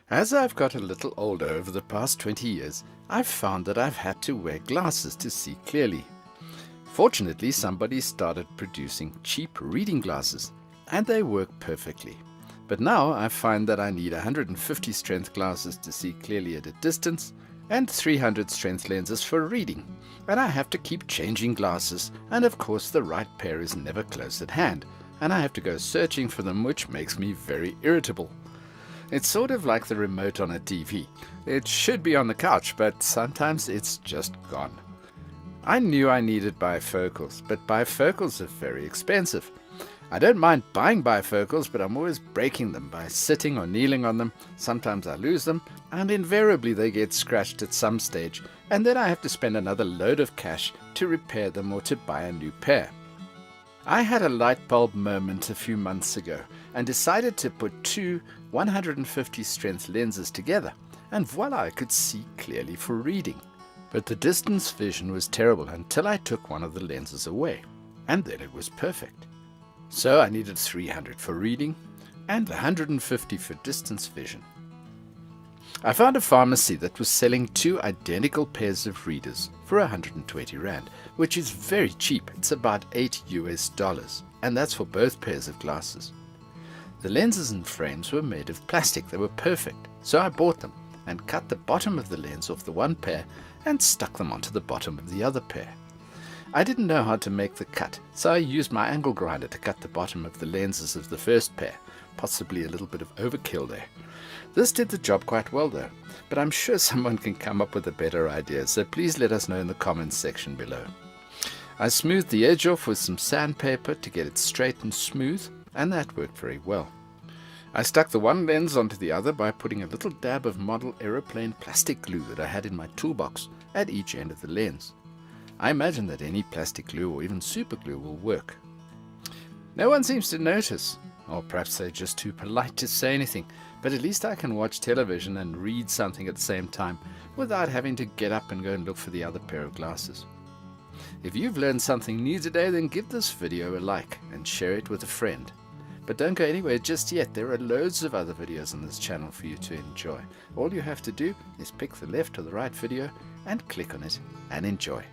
As I've got a little older over the past 20 years, I've found that I've had to wear glasses to see clearly. Fortunately, somebody started producing cheap reading glasses, and they work perfectly. But now I find that I need 150 strength glasses to see clearly at a distance, and 300 strength lenses for reading, and I have to keep changing glasses, and of course the right pair is never close at hand, and I have to go searching for them, which makes me very irritable. It's sort of like the remote on a TV. It should be on the couch, but sometimes it's just gone. I knew I needed bifocals, but bifocals are very expensive. I don't mind buying bifocals, but I'm always breaking them by sitting or kneeling on them. Sometimes I lose them, and invariably they get scratched at some stage, and then I have to spend another load of cash to repair them or to buy a new pair. I had a light bulb moment a few months ago and decided to put two 150 strength lenses together, and voila, I could see clearly for reading. But the distance vision was terrible until I took one of the lenses away, and then it was perfect. So I needed 300 for reading and 150 for distance vision. I found a pharmacy that was selling two identical pairs of readers for 120 Rand, which is very cheap. It's about $8 US, and that's for both pairs of glasses. The lenses and frames were made of plastic. They were perfect, so I bought them and cut the bottom of the lens off the one pair and stuck them onto the bottom of the other pair. I didn't know how to make the cut, so I used my angle grinder to cut the bottom of the lenses of the first pair, possibly a little bit of overkill there. This did the job quite well though, but I'm sure someone can come up with a better idea, so please let us know in the comments section below. I smoothed the edge off with some sandpaper to get it straight and smooth, and that worked very well. I stuck the one lens onto the other by putting a little dab of model aeroplane plastic glue that I had in my toolbox at each end of the lens. I imagine that any plastic glue or even super glue will work. No one seems to notice, or perhaps they're just too polite to say anything, but at least I can watch television and read something at the same time without having to get up and go and look for the other pair of glasses. If you've learned something new today, then give this video a like and share it with a friend. But don't go anywhere just yet. There are loads of other videos on this channel for you to enjoy. All you have to do is pick the left or the right video and click on it and enjoy.